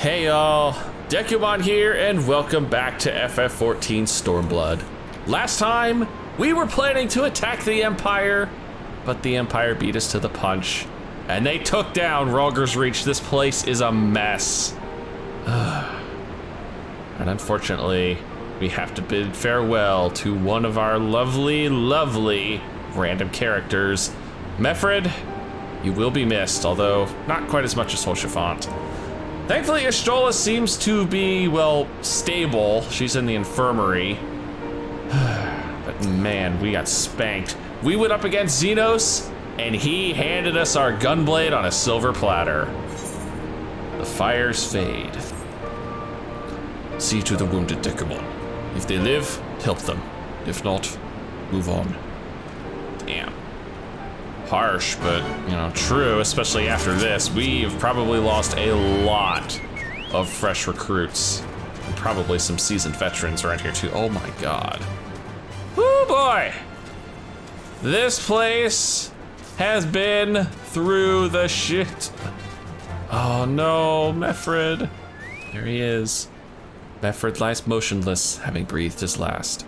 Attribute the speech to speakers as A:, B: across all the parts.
A: Hey y'all, Dekumon here, and welcome back to FF14 Stormblood. Last time, we were planning to attack the Empire, but the Empire beat us to the punch, and they took down Rogger's Reach. This place is a mess. And unfortunately, we have to bid farewell to one of our lovely, lovely random characters. Mefred, you will be missed, although not quite as much as Hoshafant. Thankfully, Ishtola seems to be, well, stable. She's in the infirmary. But man, we got spanked. We went up against Xenos, and he handed us our gunblade on a silver platter. The fires fade. See to the wounded, Dekumon. If they live, help them. If not, move on. Damn. Harsh, but, you know, true, especially after this. We have probably lost a lot of fresh recruits. And probably some seasoned veterans around here too. Oh my god. Woo boy! This place has been through the shit. Oh no, Mefred. There he is. Mefred lies motionless, having breathed his last.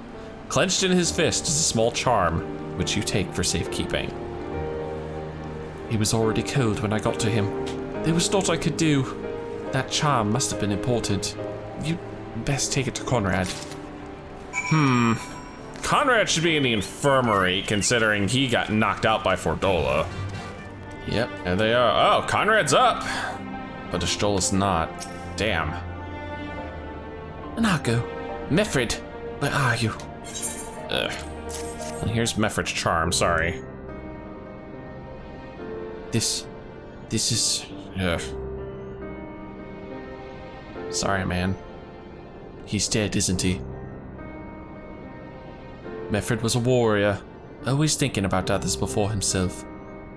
A: Clenched in his fist is a small charm, which you take for safekeeping. He was already cold when I got to him. There was naught I could do. That charm must have been important. You'd best take it to Conrad. Conrad should be in the infirmary, considering he got knocked out by Fordola. Yep, and they are. Oh, Conrad's up! But Ishtola's not. Damn.
B: Anago, Mefred, where are you?
A: Ugh. And here's Mefred's charm, sorry.
B: This is...
A: Ugh. Sorry, man.
B: He's dead, isn't he? Mefred was a warrior, always thinking about others before himself.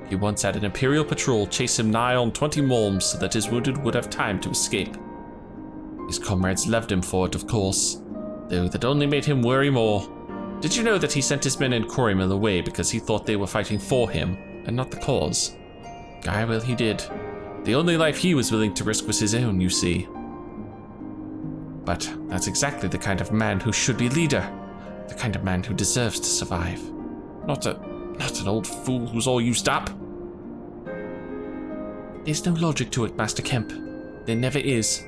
B: He once had an Imperial patrol chase him nigh on 20 malms so that his wounded would have time to escape. His comrades loved him for it, of course, though that only made him worry more. Did you know that he sent his men in Quarrymill away because he thought they were fighting for him, and not the cause? Aye, well, he did. The only life he was willing to risk was his own, you see. But that's exactly the kind of man who should be leader. The kind of man who deserves to survive. Not an old fool who's all used up. There's no logic to it, Master Kemp. There never is.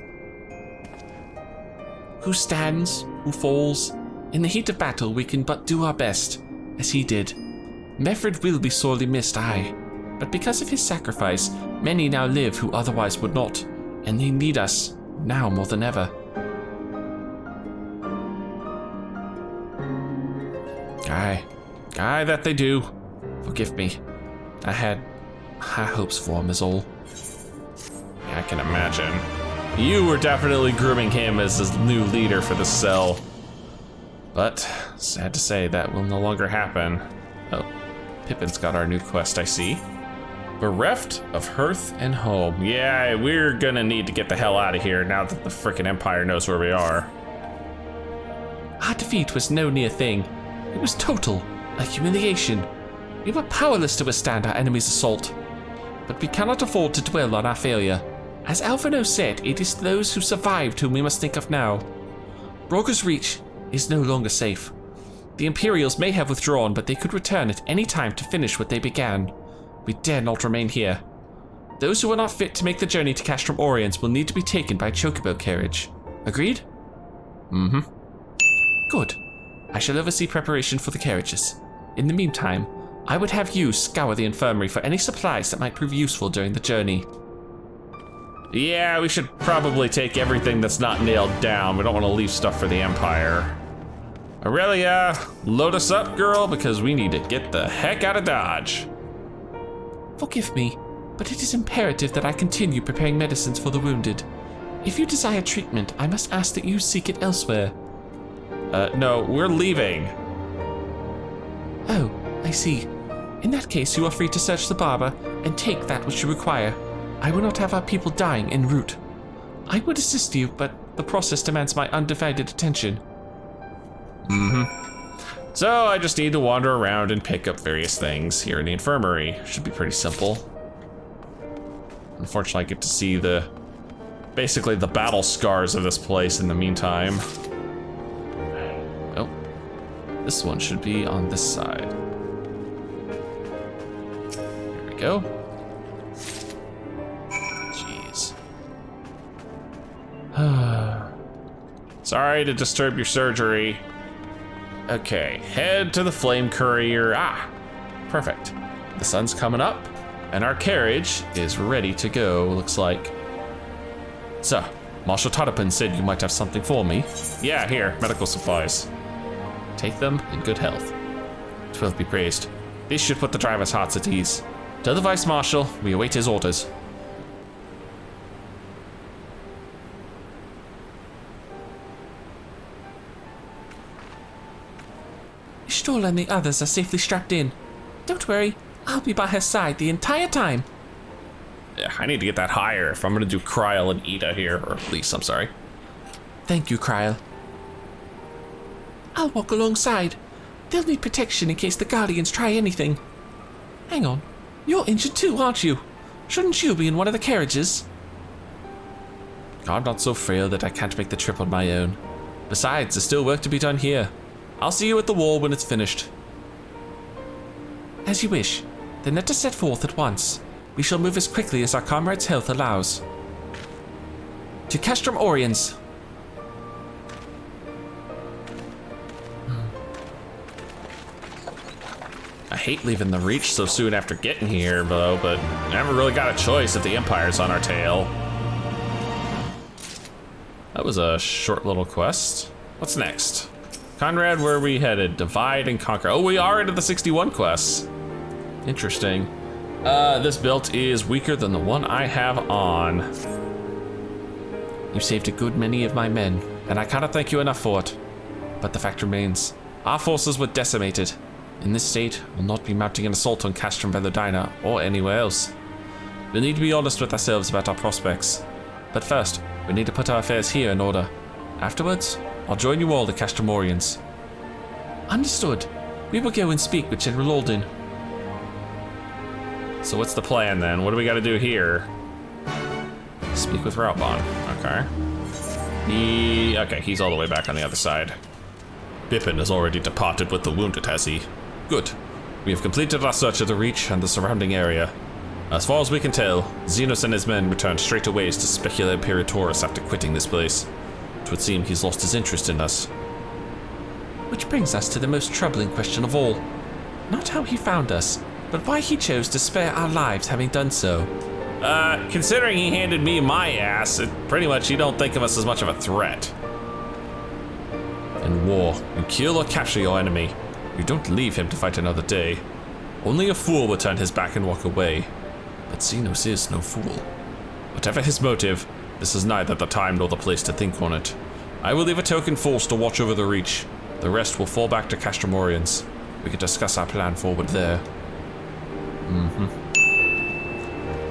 B: Who stands, who falls? In the heat of battle, we can but do our best, as he did. Mefred will be sorely missed, aye. But because of his sacrifice, many now live who otherwise would not, and they need us, now more than ever. Aye, that they do. Forgive me. I had high hopes for him is all.
A: I can imagine. You were definitely grooming him as the new leader for the cell. But, sad to say, that will no longer happen. Oh, Pippin's got our new quest, I see. Bereft of hearth and home. Yeah, we're gonna need to get the hell out of here now that the frickin' Empire knows where we are.
B: Our defeat was no near thing. It was total, a humiliation. We were powerless to withstand our enemy's assault. But we cannot afford to dwell on our failure. As Alphino said, it is those who survived whom we must think of now. Rogger's Reach is no longer safe. The Imperials may have withdrawn, but they could return at any time to finish what they began. We dare not remain here. Those who are not fit to make the journey to Castrum Oriens will need to be taken by chocobo carriage. Agreed?
A: Mm-hmm.
B: Good. I shall oversee preparation for the carriages. In the meantime, I would have you scour the infirmary for any supplies that might prove useful during the journey.
A: Yeah, we should probably take everything that's not nailed down. We don't want to leave stuff for the Empire. Aurelia, load us up, girl, because we need to get the heck out of Dodge.
B: Forgive me, but it is imperative that I continue preparing medicines for the wounded. If you desire treatment, I must ask that you seek it elsewhere.
A: No, we're leaving.
B: Oh, I see. In that case, you are free to search the barber and take that which you require. I will not have our people dying en route. I would assist you, but the process demands my undivided attention.
A: So I just need to wander around and pick up various things here in the infirmary. Should be pretty simple. Unfortunately, I get to see the basically the battle scars of this place in the meantime.
B: Oh, this one should be on this side. Here we go. Jeez.
A: Sorry to disturb your surgery. Okay, head to the flame courier. Ah,
B: Perfect. The sun's coming up, and our carriage is ready to go, looks like. So, Marshal Todopin said you might have something for me.
A: yeah, here, medical supplies.
B: Take them in good health. 12 be praised. This should put the driver's hearts at ease. Tell the Vice Marshal we await his orders. Stoll and the others are safely strapped in. Don't worry, I'll be by her side the entire time.
A: Yeah, I need to get that higher if I'm gonna do Kryl and Ida here, or at least, I'm sorry.
B: Thank you, Kryl. I'll walk alongside. They'll need protection in case the Guardians try anything. Hang on, you're injured too, aren't you? Shouldn't you be in one of the carriages? I'm not so frail that I can't make the trip on my own. Besides, there's still work to be done here. I'll see you at the wall when it's finished. As you wish. Then let us set forth at once. We shall move as quickly as our comrades' health allows. To Castrum Oriens.
A: I hate leaving the Reach so soon after getting here, though, but I never really got a choice if the Empire's on our tail. That was a short little quest. What's next? Conrad, where are we headed? Divide and conquer. Oh, we are into the 61 quests. Interesting. This belt is weaker than the one I have on.
B: You saved a good many of my men, and I cannot thank you enough for it. But the fact remains, our forces were decimated. In this state, we'll not be mounting an assault on Castrum Velodina or anywhere else. We need to be honest with ourselves about our prospects. But first, we need to put our affairs here in order. Afterwards, I'll join you all at Castrum Oriens. Understood. We will go and speak with General Alden.
A: So what's the plan then? What do we gotta do here?
B: Speak with Raubon.
A: Okay. Okay, he's all the way back on the other side. Bippin has already departed with the wounded, has he? Good. We have completed our search of the Reach and the surrounding area. As far as we can tell, Xenos and his men returned straight away to Specula Imperatoris after quitting this place. It would seem he's lost his interest in us.
B: Which brings us to the most troubling question of all. Not how he found us, but why he chose to spare our lives having done so.
A: Considering he handed me my ass, pretty much you don't think of us as much of a threat. In war, you kill or capture your enemy. You don't leave him to fight another day. Only a fool would turn his back and walk away. But Xenos is no fool. Whatever his motive, this is neither the time nor the place to think on it. I will leave a token force to watch over the Reach. The rest will fall back to Castrum Oriens. We can discuss our plan forward there.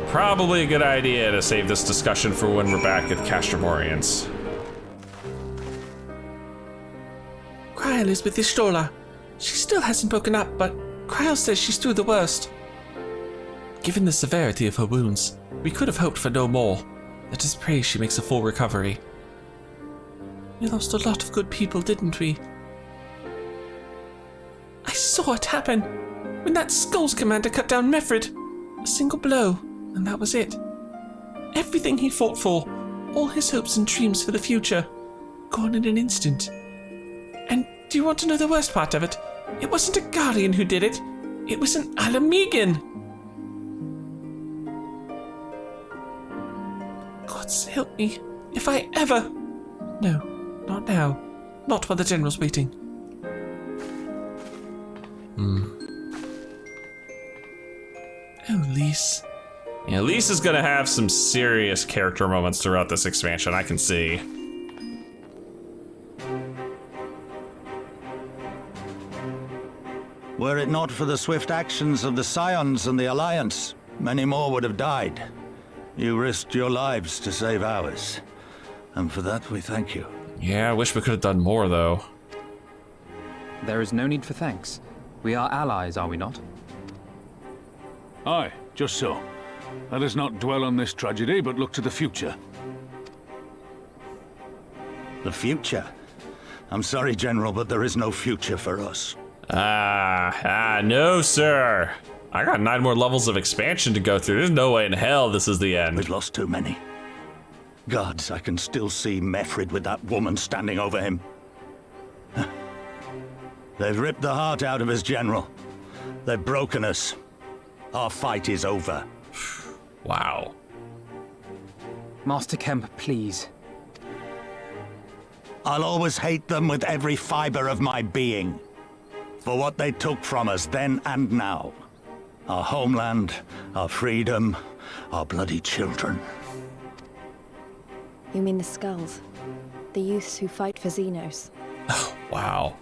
A: Probably a good idea to save this discussion for when we're back at Castrum Oriens.
B: Kryl is with Ishtola. She still hasn't broken up, but Kryl says she's through the worst. Given the severity of her wounds, we could have hoped for no more. Let us pray she makes a full recovery. We lost a lot of good people, didn't we? I saw it happen. When that Skulls commander cut down Mefrid. A single blow, and that was it. Everything he fought for, all his hopes and dreams for the future, gone in an instant. And do you want to know the worst part of it? It wasn't a Guardian who did it. It was an Alamegan. Gods help me, if I ever... No, not now. Not while the General's waiting. Oh, Lise.
A: Yeah, Lise is gonna have some serious character moments throughout this expansion, I can see.
C: Were it not for the swift actions of the Scions and the Alliance, many more would have died. You risked your lives to save ours, and for that we thank you.
A: Yeah, I wish we could have done more, though.
D: There is no need for thanks. We are allies, are we not?
E: Aye, just so. Let us not dwell on this tragedy, but look to the future.
C: The future? I'm sorry, General, but there is no future for us.
A: No, sir. I got 9 more levels of expansion to go through. There's no way in hell this is the end.
C: We've lost too many. Gods, I can still see Mefrid with that woman standing over him. They've ripped the heart out of us, General. They've broken us. Our fight is over.
A: Wow.
D: Master Kemp, please.
C: I'll always hate them with every fiber of my being. For what they took from us then and now. Our homeland, our freedom, our bloody children.
E: You mean the Skulls? The youths who fight for Xenos?
A: Wow.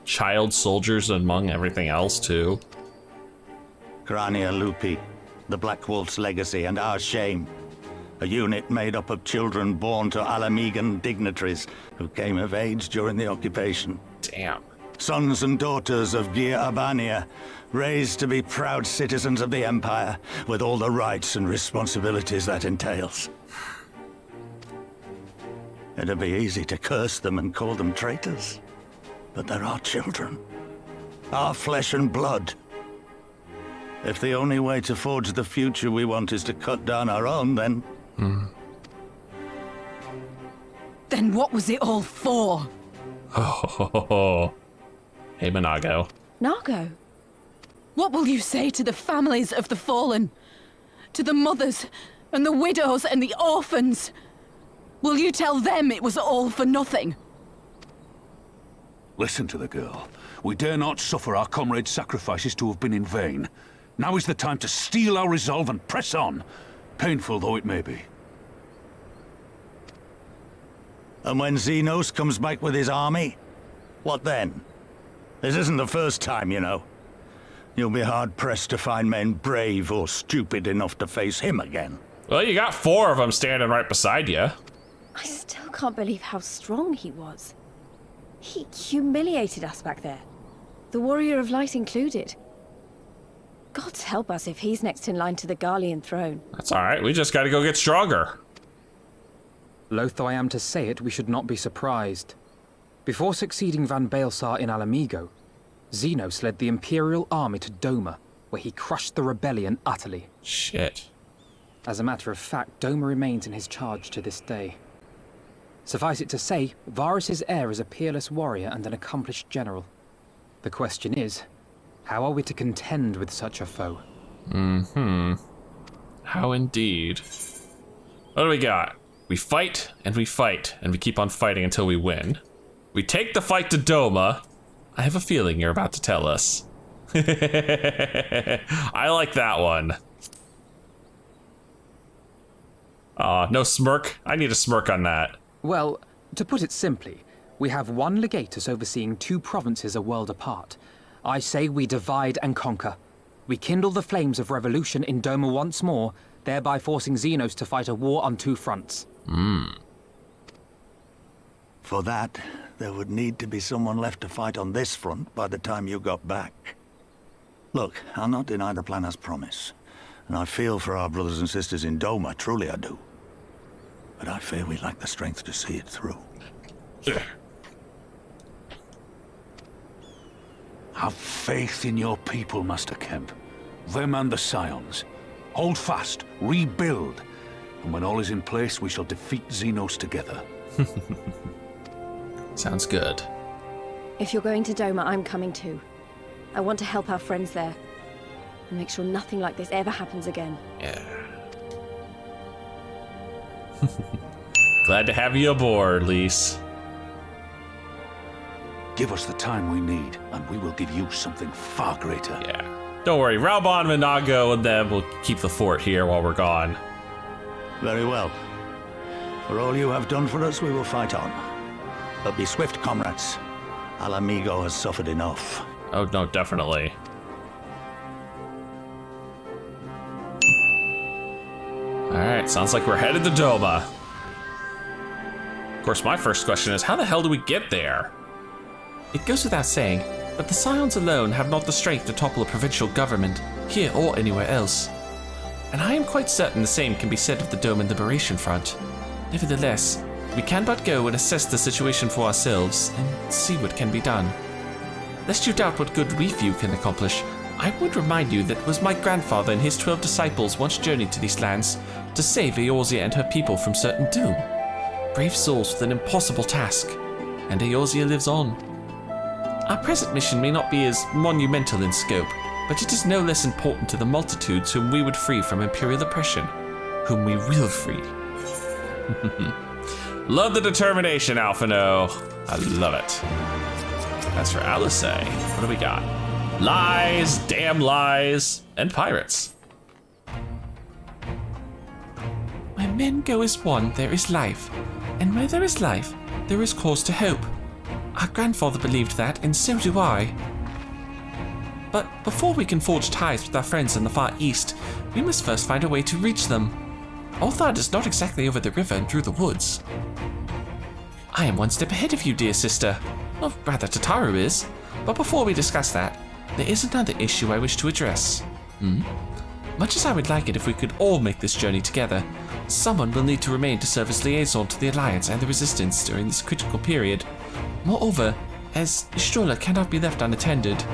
A: Child soldiers among everything else, too.
C: Grania Lupi, the Black Wolf's legacy and our shame. A unit made up of children born to Alamegan dignitaries who came of age during the occupation.
A: Damn.
C: Sons and daughters of Gir Abania, raised to be proud citizens of the Empire, with all the rights and responsibilities that entails. It'd be easy to curse them and call them traitors. But they're our children. Our flesh and blood. If the only way to forge the future we want is to cut down our own, then...
F: Then what was it all for?
A: Hey, Monago.
E: Nago?
F: What will you say to the families of the fallen? To the mothers, and the widows, and the orphans? Will you tell them it was all for nothing?
G: Listen to the girl. We dare not suffer our comrades' sacrifices to have been in vain. Now is the time to steel our resolve and press on, painful though it may be.
C: And when Xenos comes back with his army, what then? This isn't the first time, you know. You'll be hard-pressed to find men brave or stupid enough to face him again.
A: Well, you got 4 of them standing right beside you.
E: I still can't believe how strong he was. He humiliated us back there. The Warrior of Light included. Gods help us if he's next in line to the Garlean throne.
A: That's all right. We just got to go get stronger.
D: Loath though I am to say it, we should not be surprised. Before succeeding Van Baelsar in Alamigo, Xenos led the Imperial army to Doma, where he crushed the rebellion utterly.
A: Shit.
D: As a matter of fact, Doma remains in his charge to this day. Suffice it to say, Varus's heir is a peerless warrior and an accomplished general. The question is, how are we to contend with such a foe?
A: How indeed. What do we got? We fight, and we keep on fighting until we win. We take the fight to Doma. I have a feeling you're about to tell us. I like that one. No smirk. I need a smirk on that.
D: Well, to put it simply, we have one legatus overseeing 2 provinces a world apart. I say we divide and conquer. We kindle the flames of revolution in Doma once more, thereby forcing Xenos to fight a war on 2 fronts.
C: For that, there would need to be someone left to fight on this front by the time you got back. Look, I'll not deny the plan as promised. And I feel for our brothers and sisters in Doma, truly I do. But I fear we lack the strength to see it through.
G: Have faith in your people, Master Kemp. Them and the Scions. Hold fast, rebuild. And when all is in place, we shall defeat Xenos together.
A: Sounds good.
E: If you're going to Doma, I'm coming too. I want to help our friends there. And make sure nothing like this ever happens again.
A: Yeah. Glad to have you aboard, Lise.
G: Give us the time we need, and we will give you something far greater.
A: Yeah. Don't worry, Raubon, Minago, and them will keep the fort here while we're gone.
C: Very well. For all you have done for us, we will fight on. But be swift, comrades. Alamigo has suffered enough.
A: Oh, no, definitely. Alright, sounds like we're headed to Doma. Of course, my first question is, how the hell do we get there?
B: It goes without saying, but the Scions alone have not the strength to topple a provincial government, here or anywhere else. And I am quite certain the same can be said of the Doman Liberation Front. Nevertheless, We can but go and assess the situation for ourselves and see what can be done. Lest you doubt what good we few can accomplish, I would remind you that it was my grandfather and his 12 disciples once journeyed to these lands to save Eorzea and her people from certain doom. Brave souls with an impossible task, and Eorzea lives on. Our present mission may not be as monumental in scope, but it is no less important to the multitudes whom we would free from Imperial oppression, whom we will free.
A: Love the determination, Alphino. I love it. As for Alice, what do we got? Lies, damn lies, and pirates.
B: Where men go as one, there is life, and where there is life, there is cause to hope. Our grandfather believed that, and so do I. But before we can forge ties with our friends in the Far East, we must first find a way to reach them. Ulthar is not exactly over the river and through the woods. I am one step ahead of you, dear sister. Well, rather, Tataru is. But before we discuss that, there is another issue I wish to address. Much as I would like it if we could all make this journey together, someone will need to remain to serve as liaison to the Alliance and the Resistance during this critical period. Moreover, as Ishtola cannot be left unattended.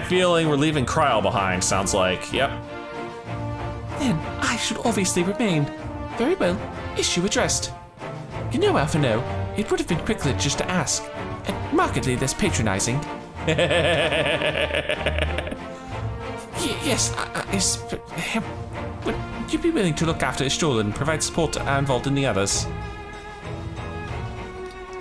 A: Feeling we're leaving Kryl behind, sounds like. Yep.
B: Then I should obviously remain. Very well, issue addressed. You know, Alphino, it would have been quicker just to ask, and markedly less patronizing. Yes, would you be willing to look after Ishtola and provide support to Anvold and the others?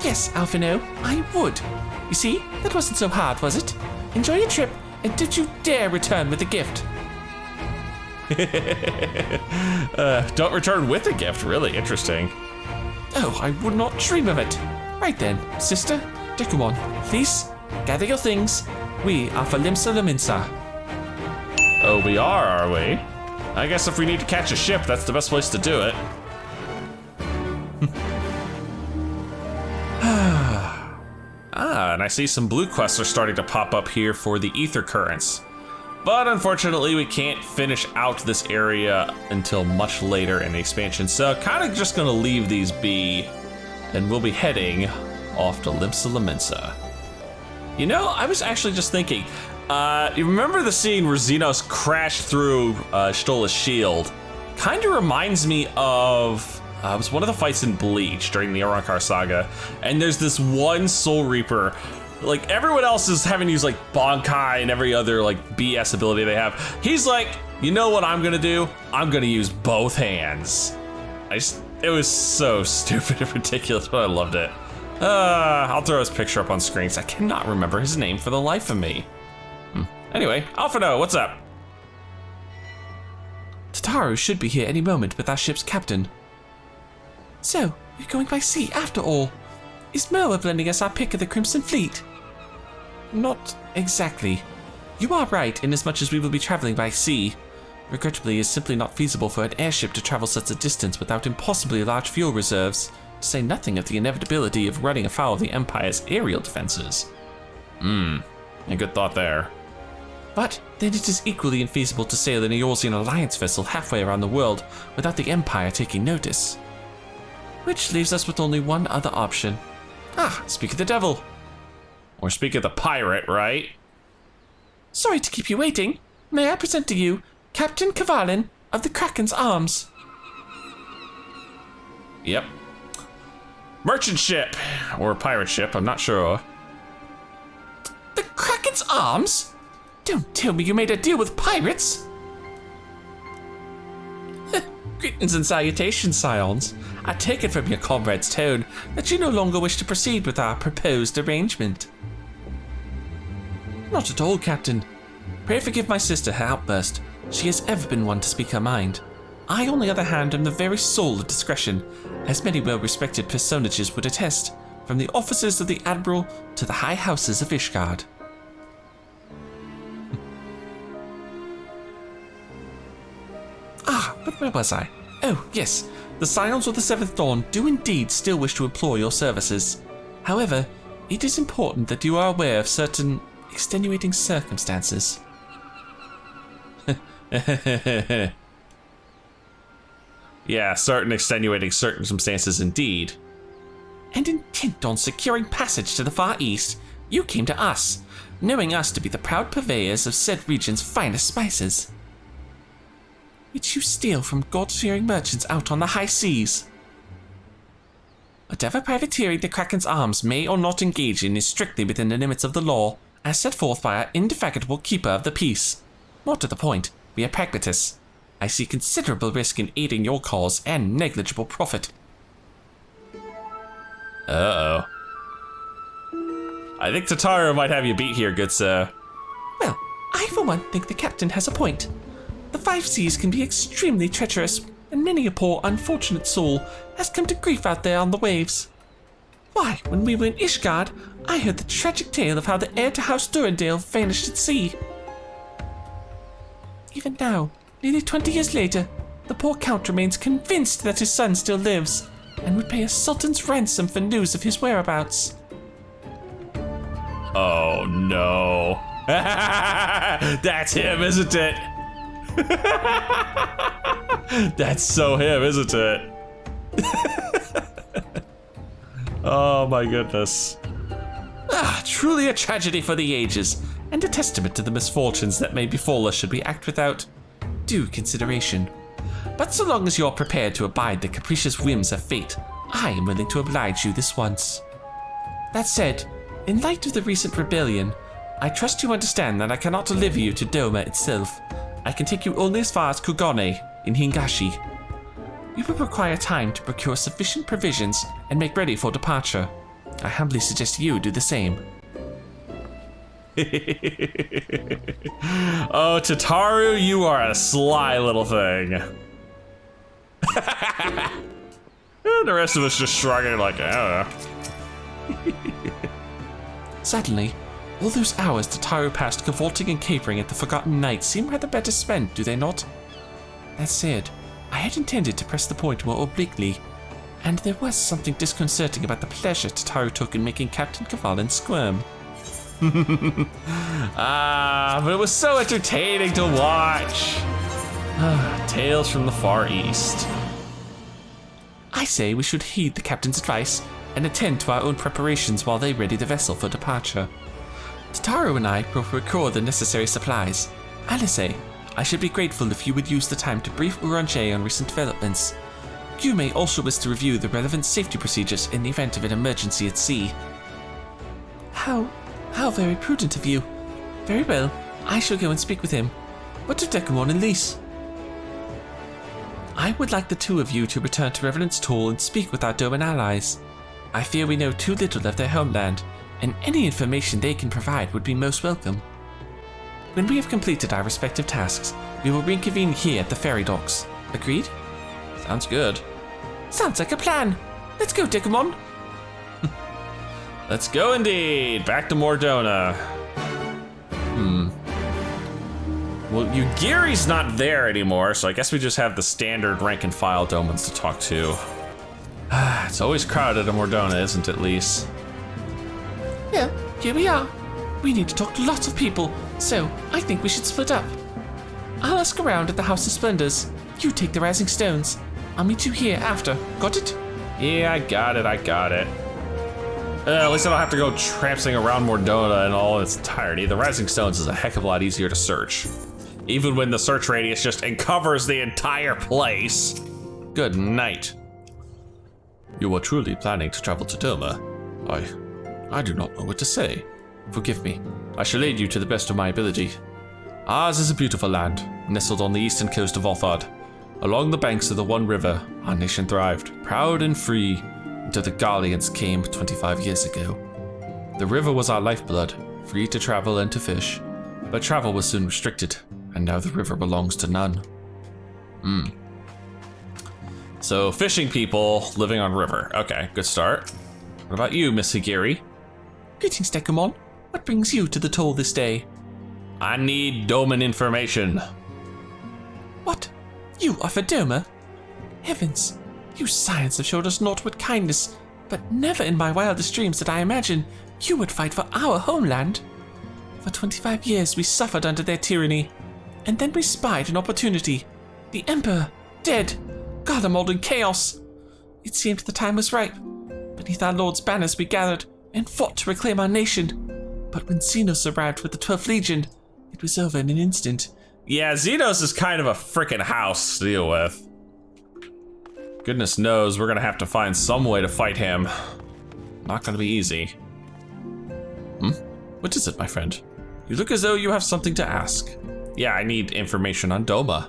B: Yes, Alphino, I would. You see, that wasn't so hard, was it? Enjoy your trip, and don't you dare return with a gift.
A: Don't return with a gift, really interesting.
B: Oh, I would not dream of it. Right then, sister, Dekumon, please, gather your things. We are for Limsa Laminsa.
A: Oh, we are we? I guess if we need to catch a ship, that's the best place to do it. And I see some blue quests are starting to pop up here for the Ether Currents. But unfortunately, we can't finish out this area until much later in the expansion, so kind of just gonna leave these be, and we'll be heading off to Limsa Laminsa. You know, I was actually just thinking, you remember the scene where Xenos crashed through Shtola's shield? Kind of reminds me of, it was one of the fights in Bleach during the Arrancar saga, and there's this one Soul Reaper, like everyone else is having to use like Bankai and every other like BS ability they have. He's like, you know what I'm gonna do? I'm gonna use both hands. It was so stupid and ridiculous, but I loved it. I'll throw his picture up on screen because I cannot remember his name for the life of me. Anyway, Alphino, what's up?
B: Tataru should be here any moment with our ship's captain. So, we're going by sea after all. Is Merwa lending us our pick of the Crimson Fleet? Not exactly. You are right in as much as we will be traveling by sea. Regrettably, it is simply not feasible for an airship to travel such a distance without impossibly large fuel reserves, to say nothing of the inevitability of running afoul of the Empire's aerial defenses.
A: A good thought there.
B: But then it is equally infeasible to sail an Eorzean Alliance vessel halfway around the world without the Empire taking notice. Which leaves us with only one other option. Speak of the devil.
A: Or speak of the pirate, right?
B: Sorry to keep you waiting. May I present to you Captain Kavalin of the Kraken's Arms?
A: Yep. Merchant ship, or pirate ship, I'm not sure.
B: The Kraken's Arms? Don't tell me you made a deal with pirates! Greetings and salutations, Scions. I take it from your comrade's tone that you no longer wish to proceed with our proposed arrangement. Not at all, Captain. Pray forgive my sister her outburst. She has ever been one to speak her mind. I, on the other hand, am the very soul of discretion, as many well-respected personages would attest, from the officers of the Admiral to the high houses of Ishgard. But where was I? Oh, yes. The Scions of the Seventh Dawn do indeed still wish to employ your services. However, it is important that you are aware of certain extenuating circumstances.
A: Yeah, certain extenuating circumstances indeed.
B: and intent on securing passage to the Far East, you came to us, knowing us to be the proud purveyors of said region's finest spices, which you steal from God-fearing merchants out on the high seas. Whatever privateering the Kraken's arms may or not engage in is strictly within the limits of the law, as set forth by our indefatigable keeper of the peace. More to the point, we are pragmatists. I see considerable risk in aiding your cause and negligible profit.
A: Uh-oh. I think Tataru might have you beat here, good sir.
B: Well, I for one think the captain has a point. The five seas can be extremely treacherous, and many a poor unfortunate soul has come to grief out there on the waves. Why, when we were in Ishgard, I heard the tragic tale of how the heir to House Durandale vanished at sea. Even now, nearly 20 years later, the poor count remains convinced that his son still lives, and would pay a sultan's ransom for news of his whereabouts.
A: Oh no. That's him, isn't it? That's so him, isn't it? Oh my goodness.
B: Truly a tragedy for the ages, and a testament to the misfortunes that may befall us should we act without due consideration. But so long as you are prepared to abide the capricious whims of fate, I am willing to oblige you this once. That said, in light of the recent rebellion, I trust you understand that I cannot deliver you to Doma itself. I can take you only as far as Kugane in Hingashi. You will require time to procure sufficient provisions and make ready for departure. I humbly suggest you do the same.
A: Oh, Tataru, you are a sly little thing. And the rest of us just shrugging like, I don't know.
B: Suddenly, all those hours Tataru passed cavorting and capering at the Forgotten Night seem rather better spent, do they not? That said, I had intended to press the point more obliquely, and there was something disconcerting about the pleasure Tataru took in making Captain Kavalan squirm.
A: But it was so entertaining to watch. Tales from the Far East.
B: I say we should heed the captain's advice and attend to our own preparations while they ready the vessel for departure. Tataru and I will procure the necessary supplies. Alice, I should be grateful if you would use the time to brief Uranche on recent developments. You may also wish to review the relevant safety procedures in the event of an emergency at sea. How very prudent of you. Very well, I shall go and speak with him. What of Dekumon and Lys? I would like the two of you to return to Revenant's Toll and speak with our Doman allies. I fear we know too little of their homeland, and any information they can provide would be most welcome. When we have completed our respective tasks, we will reconvene here at the ferry docks. Agreed?
A: Sounds good.
B: Sounds like a plan. Let's go, Dekumon.
A: Let's go indeed. Back to Mordona. Well, Yugiri's not there anymore, so I guess we just have the standard rank and file Domans to talk to. It's always crowded in Mordona, isn't it, Lys?
B: Well, here we are. We need to talk to lots of people, so I think we should split up. I'll ask around at the House of Splendors. You take the Rising Stones. I'll meet you here after. Got it?
A: Yeah, I got it. At least I don't have to go tramping around Mordona in all its entirety. The Rising Stones is a heck of a lot easier to search. Even when the search radius just covers the entire place. Good night.
B: You are truly planning to travel to Doma? I do not know what to say. Forgive me. I shall aid you to the best of my ability. Ours is a beautiful land, nestled on the eastern coast of Othard. Along the banks of the One River, our nation thrived, proud and free, until the Garleans came 25 years ago. The river was our lifeblood, free to travel and to fish, but travel was soon restricted, and now the river belongs to none.
A: So, fishing people living on river. Okay, good start. What about you, Miss Higiri?
B: Greetings, Dekumon. What brings you to the toll this day?
A: I need Doman information.
B: What? You are for Doma? Heavens, you Scions have showed us naught but kindness, but never in my wildest dreams did I imagine you would fight for our homeland. For 25 years we suffered under their tyranny, and then we spied an opportunity. The Emperor, dead, Garlemald in chaos. It seemed the time was ripe. Beneath our Lord's banners we gathered and fought to reclaim our nation. But when Xenos arrived with the 12th Legion, it was over in an instant.
A: Yeah, Xenos is kind of a freaking house to deal with. Goodness knows we're gonna have to find some way to fight him. Not gonna be easy.
B: What is it, my friend? You look as though you have something to ask.
A: Yeah, I need information on Doma.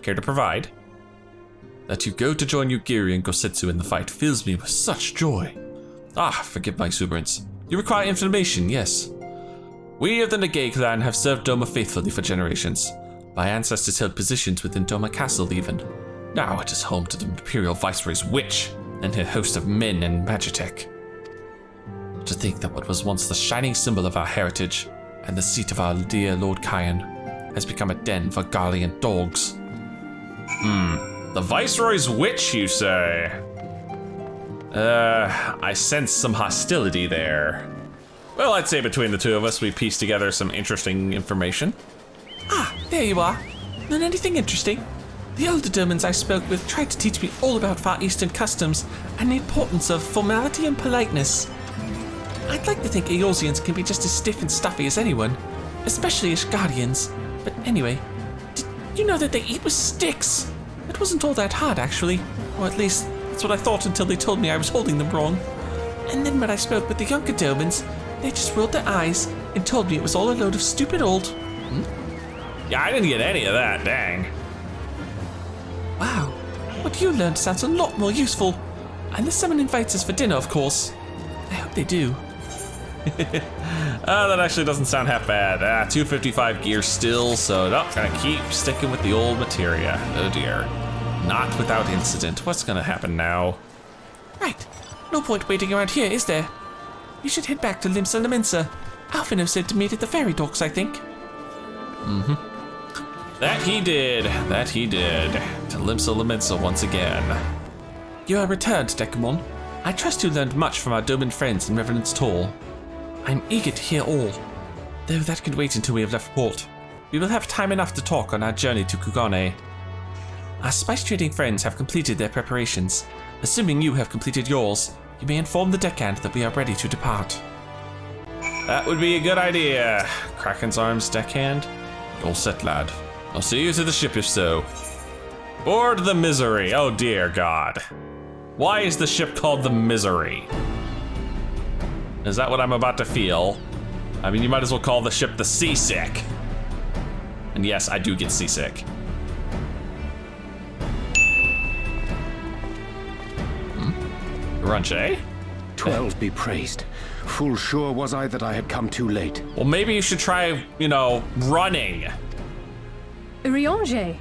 A: Care to provide?
B: That you go to join Yugiri and Gosetsu in the fight fills me with such joy. Forgive my exuberance. You require information, yes. We of the Nagay clan have served Doma faithfully for generations. My ancestors held positions within Doma Castle even. Now it is home to the Imperial Viceroy's witch and her host of men and Magitech. To think that what was once the shining symbol of our heritage and the seat of our dear Lord Kyan has become a den for Garlean dogs.
A: The Viceroy's witch, you say? I sense some hostility there. Well, I'd say between the two of us, we pieced together some interesting information.
B: There you are. Not anything interesting. The older Dermans I spoke with tried to teach me all about Far Eastern customs and the importance of formality and politeness. I'd like to think Eorzeans can be just as stiff and stuffy as anyone, especially Ishgardians. But anyway, did you know that they eat with sticks? It wasn't all that hard, actually. Or at least, that's what I thought until they told me I was holding them wrong. And then when I spoke with the younger Dermans, they just rolled their eyes and told me it was all a load of stupid old...
A: Yeah, I didn't get any of that, dang.
B: Wow, what you learned sounds a lot more useful. Unless someone invites us for dinner, of course. I hope they do.
A: That actually doesn't sound half bad. 255 gear still, so gonna keep sticking with the old materia. Oh dear. Not without incident. What's gonna happen now?
B: Right, no point waiting around here, is there? You should head back to Limsa Lamensa. Alphino said to meet at the ferry docks, I think.
A: That he did. To Limsa Lamensa once again.
B: You are returned, Dekumon. I trust you learned much from our Doman friends in Revenant's Toll. I'm eager to hear all, though that can wait until we have left port. We will have time enough to talk on our journey to Kugane. Our spice trading friends have completed their preparations. Assuming you have completed yours, you may inform the deckhand that we are ready to depart.
A: That would be a good idea. Kraken's arms, deckhand. All set, lad. I'll see you to the ship if so. Board the Misery. Oh dear God. Why is the ship called the Misery? Is that what I'm about to feel? I mean, you might as well call the ship the Seasick. And yes, I do get seasick. Runche?
H: 12 be praised. Full sure was I that I had come too late.
A: Well, maybe you should try, running.
E: Urianger,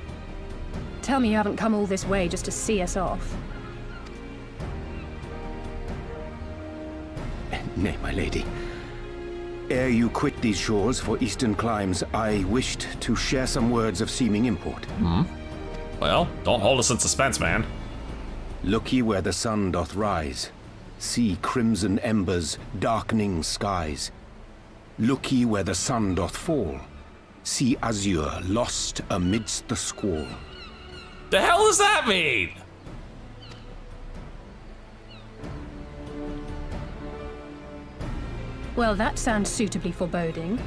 E: tell me you haven't come all this way just to see us off.
H: Nay, my lady. Ere you quit these shores for eastern climes, I wished to share some words of seeming import.
A: Well, don't hold us in suspense, man.
H: Look ye where the sun doth rise. See crimson embers, darkening skies. Look ye where the sun doth fall. See azure lost amidst the squall.
A: The hell does that mean?
E: Well, that sounds suitably foreboding.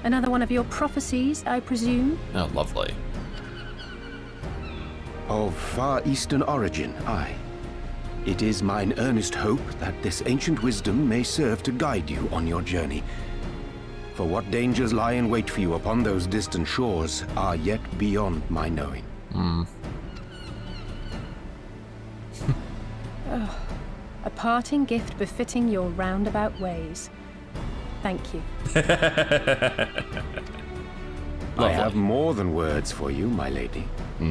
E: Another one of your prophecies, I presume?
A: Oh, lovely.
H: Of far eastern origin, aye. It is mine earnest hope that this ancient wisdom may serve to guide you on your journey. For what dangers lie in wait for you upon those distant shores are yet beyond my knowing.
E: A parting gift befitting your roundabout ways. Thank you.
H: I have more than words for you, my lady.
A: What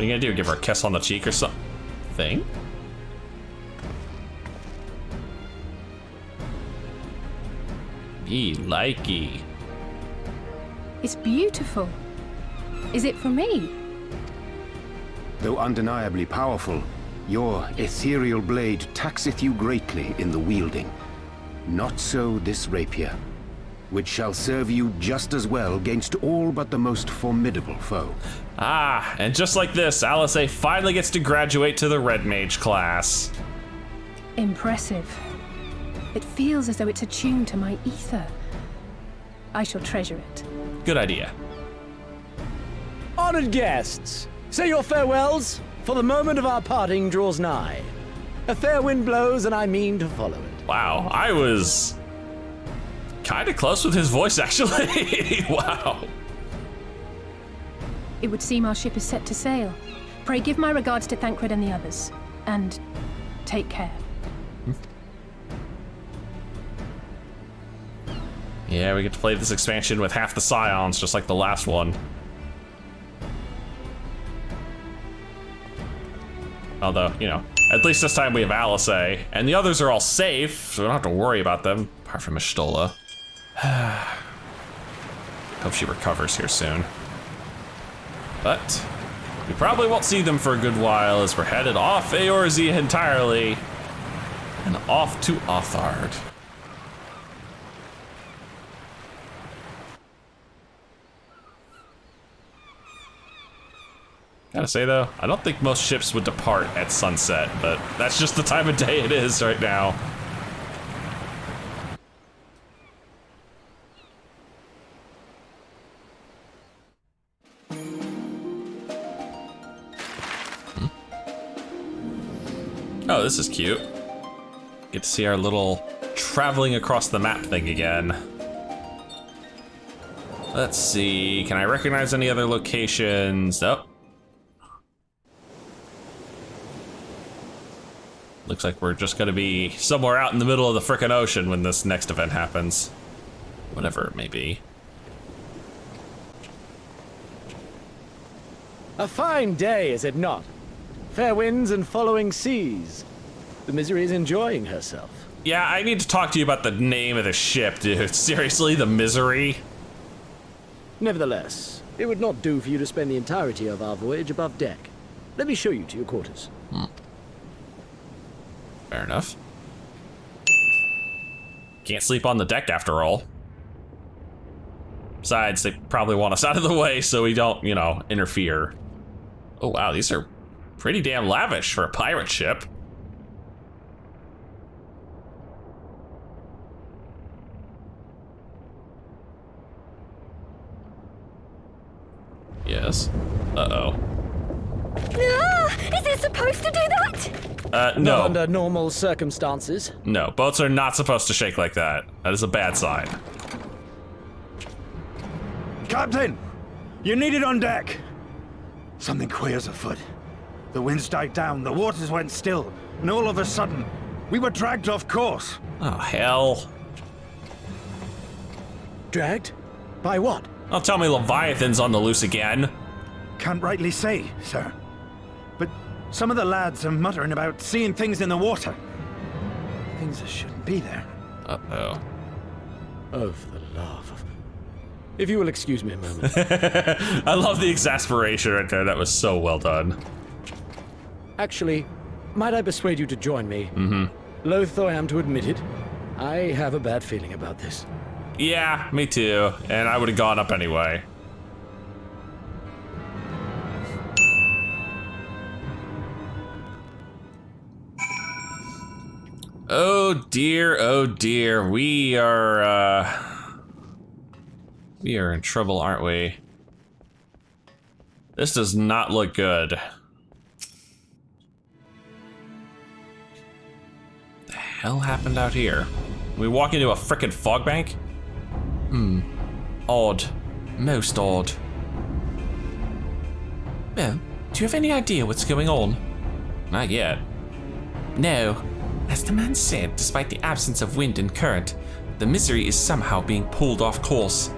A: are you gonna do? Give her a kiss on the cheek or something? Likey.
E: It's beautiful. Is it for me?
H: Though undeniably powerful, your ethereal blade taxeth you greatly in the wielding. Not so this rapier. which shall serve you just as well against all but the most formidable foe.
A: Ah, and just like this, Alice finally gets to graduate to the Red Mage class.
I: Impressive. It feels as though it's attuned to my ether. I shall treasure it.
A: Good idea.
J: Honored guests, say your farewells, for the moment of our parting draws nigh. A fair wind blows, and I mean to follow it.
A: Wow, I was kind of close with his voice, actually. Wow.
I: It would seem our ship is set to sail. Pray give my regards to Thancred and the others. And take care.
A: Yeah, we get to play this expansion with half the Scions, just like the last one. Although, you know, at least this time we have Alice, and the others are all safe, so we don't have to worry about them, apart from Mistola. Hope she recovers here soon. But we probably won't see them for a good while as we're headed off Eorzea entirely and off to Othard. Gotta say though, I don't think most ships would depart at sunset, but that's just the time of day it is right now. Oh, this is cute. Get to see our little traveling across the map thing again. Let's see, can I recognize any other locations? Oh. Looks like we're just gonna be somewhere out in the middle of the frickin' ocean when this next event happens. Whatever it may be.
J: A fine day, is it not? Fair winds and following seas. The Misery is enjoying herself.
A: Yeah, I need to talk to you about the name of the ship, dude. Seriously, the Misery?
J: Nevertheless, it would not do for you to spend the entirety of our voyage above deck. Let me show you to your quarters.
A: Fair enough. Can't sleep on the deck after all. Besides, they probably want us out of the way so we don't, you know, interfere. Oh wow, these are pretty damn lavish for a pirate ship. Yes. Uh-oh.
E: Is it supposed to do that?
A: No.
J: Not under normal circumstances.
A: No, boats are not supposed to shake like that. That is a bad sign.
C: Captain! You're needed on deck! Something queer's afoot. The winds died down, the waters went still, and all of a sudden, we were dragged off course.
A: Oh, hell.
J: Dragged? By what?
A: Don't tell me Leviathan's on the loose again.
C: Can't rightly say, sir. But some of the lads are muttering about seeing things in the water. Things that shouldn't be there.
A: Uh-oh.
J: Oh, for the love of... If you will excuse me a moment.
A: I love the exasperation right there. That was so well done.
J: Actually, might I persuade you to join me? Loath though I am to admit it, I have a bad feeling about this.
A: Yeah, me too. And I would have gone up anyway. Oh dear, we are in trouble, aren't we? This does not look good. The hell happened out here? We walk into a frickin' fog bank? Odd. Most odd. Well, do you have any idea what's going on? Not yet. No. As the man said, despite the absence of wind and current, the Misery is somehow being pulled off course.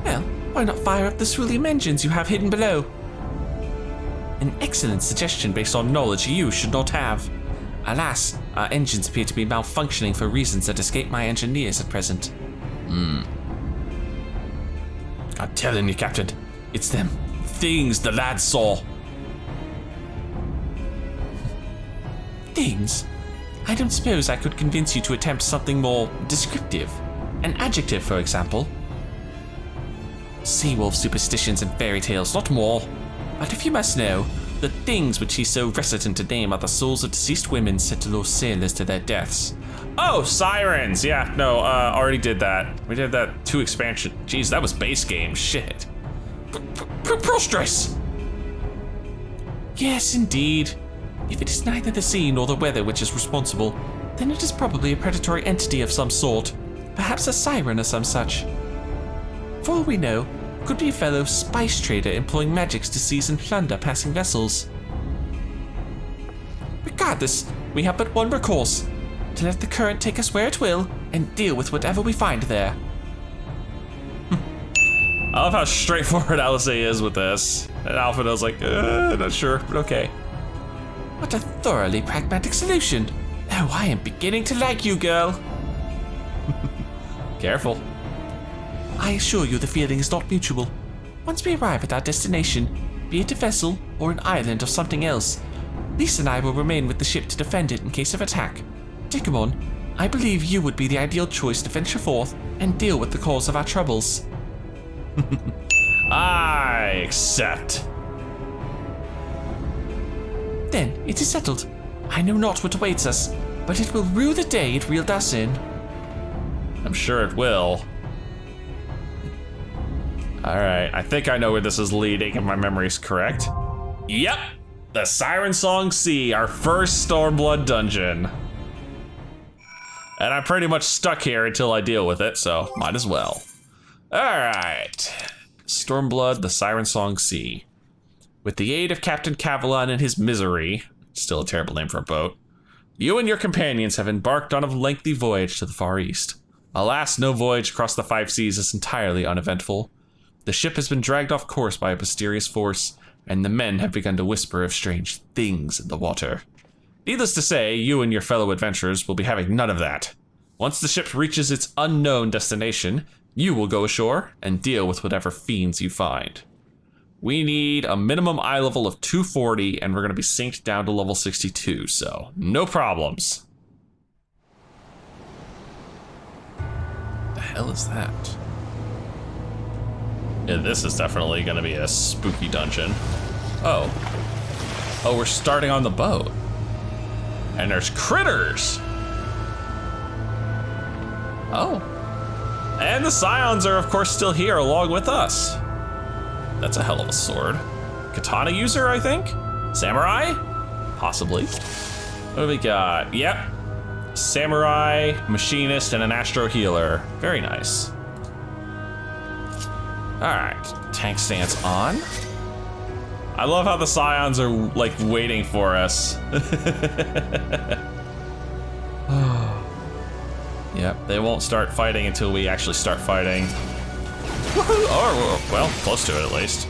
A: Well, why not fire up the Cerulean engines you have hidden below? An excellent suggestion based on knowledge you should not have. Alas, our engines appear to be malfunctioning for reasons that escape my engineers at present. I'm telling you, Captain, it's them things the lads saw. Things? I don't suppose I could convince you to attempt something more descriptive.
B: An adjective, for example. Sea-wolf superstitions and fairy tales, not more. But if you must know, the things which he's so reticent to name are the souls of deceased women said to lure sailors to their deaths.
A: Oh, sirens! Yeah, no, already did that. We did that 2 expansion. Jeez, that was base game. Shit.
B: Preposterous! Yes, indeed. If it is neither the sea nor the weather which is responsible, then it is probably a predatory entity of some sort. Perhaps a siren or some such. For all we know, it could be a fellow spice trader employing magics to seize and plunder passing vessels. Regardless, we have but one recourse: to let the current take us where it will and deal with whatever we find there.
A: I love how straightforward Alice is with this. And Alphinaud's like, not sure, but okay.
B: What a thoroughly pragmatic solution. Oh, I am beginning to like you, girl.
A: Careful.
B: I assure you the feeling is not mutual. Once we arrive at our destination, be it a vessel or an island or something else, Lisa and I will remain with the ship to defend it in case of attack. Dekumon, I believe you would be the ideal choice to venture forth and deal with the cause of our troubles.
A: I accept.
B: Then it is settled. I know not what awaits us, but it will rue the day it reeled us in.
A: I'm sure it will. Alright, I think I know where this is leading if my memory's correct. Yep! The Sirensong Sea, our first Stormblood dungeon. And I'm pretty much stuck here until I deal with it, so might as well. Alright. Stormblood, the Sirensong Sea. With the aid of Captain Cavalon and his misery, still a terrible name for a boat, you and your companions have embarked on a lengthy voyage to the Far East. Alas, no voyage across the 5 seas is entirely uneventful. The ship has been dragged off course by a mysterious force, and the men have begun to whisper of strange things in the water. Needless to say, you and your fellow adventurers will be having none of that. Once the ship reaches its unknown destination, you will go ashore and deal with whatever fiends you find. We need a minimum eye level of 240, and we're going to be synced down to level 62, so no problems.
B: The hell is that?
A: Yeah, this is definitely going to be a spooky dungeon. Oh, we're starting on the boat. And there's critters. Oh. And the Scions are, of course, still here along with us. That's a hell of a sword. Katana user, I think? Samurai? Possibly. What do we got? Yep. Samurai, machinist, and an astro healer. Very nice. Alright, tank stance on. I love how the Scions are, like, waiting for us. Yep, they won't start fighting until we actually start fighting. Or, well, close to it at least.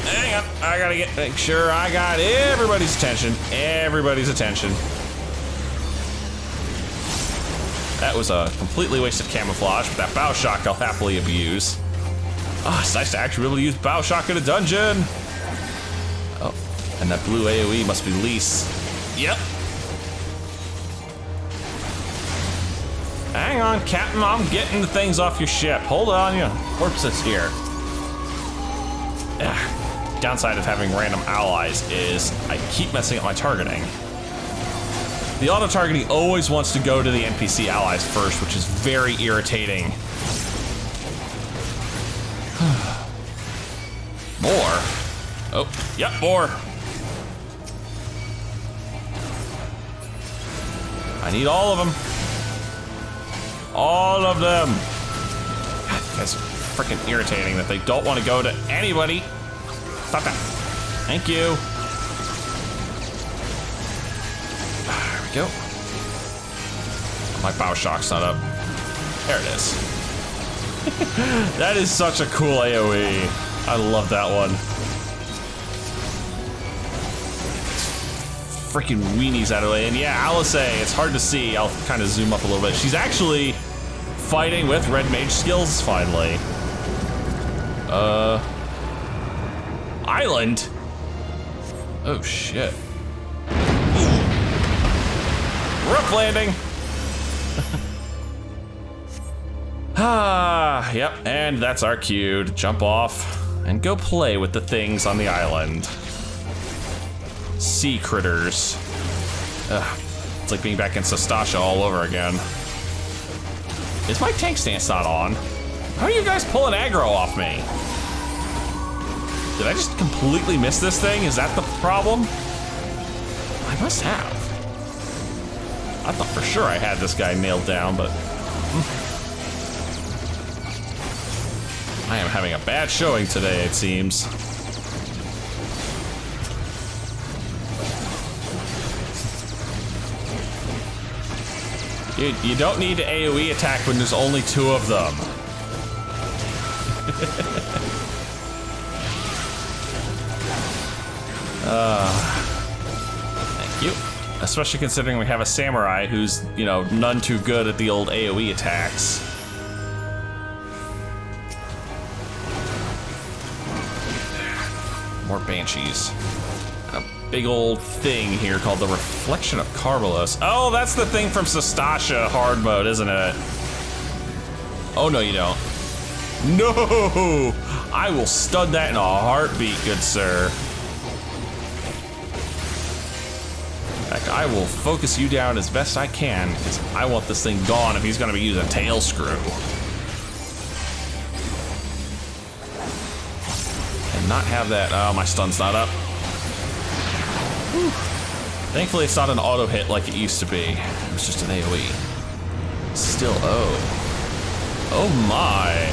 A: Hang on, I gotta make sure I got everybody's attention. Everybody's attention. That was a completely wasted camouflage, but that bow shock I'll happily abuse. Oh, it's nice to actually be able to use bow shock in a dungeon. Oh, and that blue AoE must be Lise. Yep. Hang on, Captain, I'm getting the things off your ship. Hold on, you corpses here. Ugh. Downside of having random allies is I keep messing up my targeting. The auto-targeting always wants to go to the NPC allies first, which is very irritating. More? Oh, yep, more. I need all of them. All of them. God, you guys are freaking irritating that they don't want to go to anybody. Stop that. Thank you. There we go. My bow shock's not up. There it is. That is such a cool AoE. I love that one. Freaking weenies out of the way. And yeah, Alice, it's hard to see. I'll kind of zoom up a little bit. She's actually fighting with red mage skills finally. Island? Oh shit. Rough landing.
B: Yep, and that's our cue to jump off and go play with the things on the island. Sea critters. Ugh, it's like being back in Sastasha all over again. Is my tank stance not on? How are you guys pulling aggro off me? Did I just completely miss this thing? Is that the problem? I must have. I thought for sure I had this guy nailed down, but... I am having a bad showing today, it seems. Dude, you don't need to AoE attack when there's only 2 of them. Thank you. Especially considering we have a samurai who's, you know, none too good at the old AoE attacks. More banshees. A big old thing here called the Reflection of Carmelos. Oh, that's the thing from Sastasha hard mode, isn't it? Oh, no, you don't. No! I will stud that in a heartbeat, good sir. In fact, I will focus you down as best I can, because I want this thing gone if he's going to be using tail screw. And not have that. Oh, my stun's not up. Whew. Thankfully, it's not an auto hit like it used to be. It was just an AoE. Still, oh my.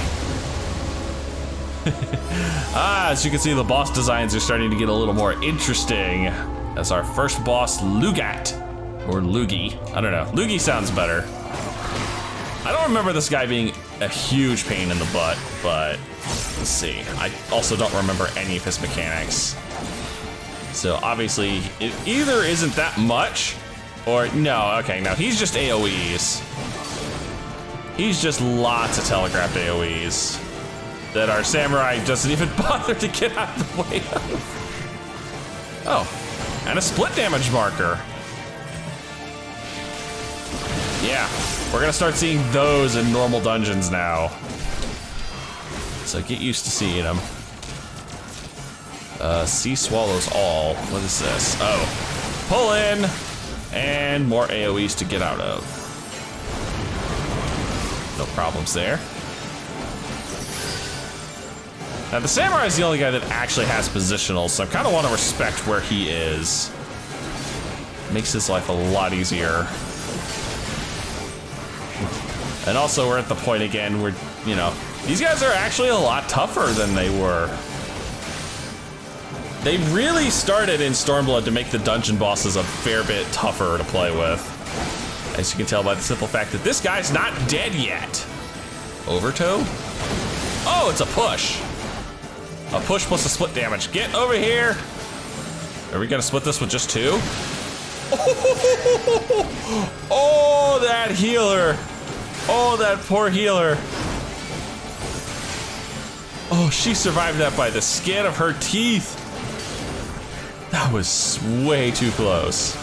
B: As you can see, the boss designs are starting to get a little more interesting. As our first boss, Lugat, or Lugi, I don't know. Lugi sounds better. I don't remember this guy being a huge pain in the butt, but let's see. I also don't remember any of his mechanics. So obviously, it either isn't that much, or no, okay, no, he's just AoEs. He's just lots of telegraphed AoEs that our samurai doesn't even bother to get out of the way of. Oh, and a split damage marker. Yeah, we're gonna start seeing those in normal dungeons now. So get used to seeing them. Sea swallows all. What is this? Oh, pull in, and more AoEs to get out of. No problems there. Now, the samurai is the only guy that actually has positionals, so I kind of want to respect where he is. Makes his life a lot easier. And also, we're at the point again where, you know, these guys are actually a lot tougher than they were. They really started in Stormblood to make the dungeon bosses a fair bit tougher to play with. As you can tell by the simple fact that this guy's not dead yet. Overtoe? Oh, it's a push. A push plus a split damage. Get over here. Are we gonna split this with just 2? Oh, that healer. Oh, that poor healer. Oh, she survived that by the skin of her teeth. That was way too close.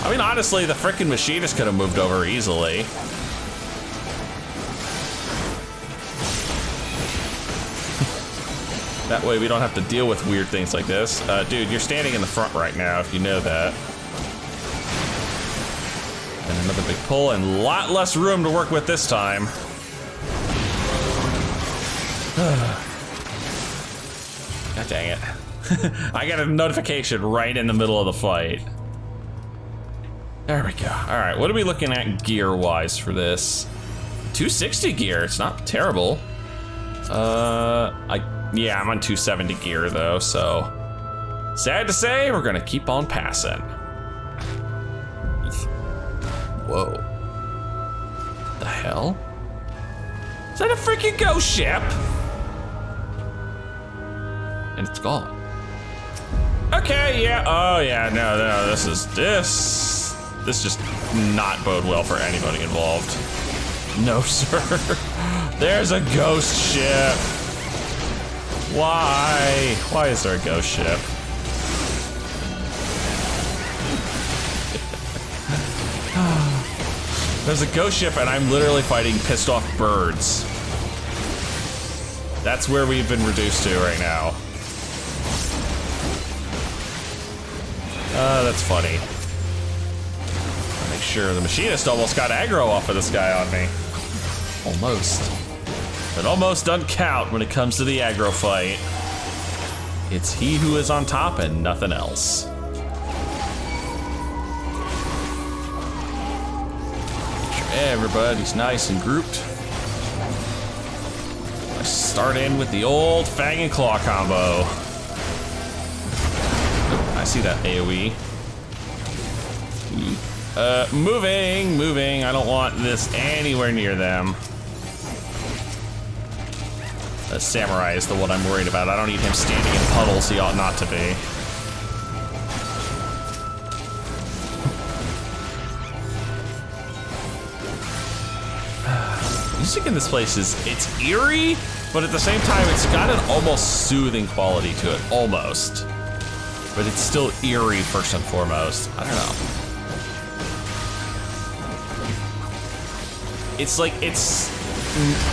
B: I mean, honestly, the frickin' machinist could have moved over easily. That way we don't have to deal with weird things like this. Dude, you're standing in the front right now, if you know that. And another big pull, and a lot less room to work with this time. God dang it. I got a notification right in the middle of the fight. There we go. All right, what are we looking at gear-wise for this? 260 gear, it's not terrible. Yeah, I'm on 270 gear though, so sad to say, we're gonna keep on passing. Whoa. The hell? Is that a freaking ghost ship? And it's gone. Okay, yeah, oh yeah, no, this just not bode well for anybody involved. No, sir. There's a ghost ship. Why? Why is there a ghost ship?
A: There's a ghost ship and I'm literally fighting pissed off birds. That's where we've been reduced to right now. That's funny. Make sure the machinist almost got aggro off of this guy on me. Almost. But almost doesn't count when it comes to the aggro fight. It's he who is on top and nothing else. Make sure everybody's nice and grouped. I start in with the old Fang and Claw combo. Oh, I see that AoE. Moving. I don't want this anywhere near them. The samurai is the one I'm worried about. I don't need him standing in puddles. He ought not to be. Music in this place it's eerie, but at the same time, it's got an almost soothing quality to it. Almost. But it's still eerie first and foremost. I don't know. It's like, it's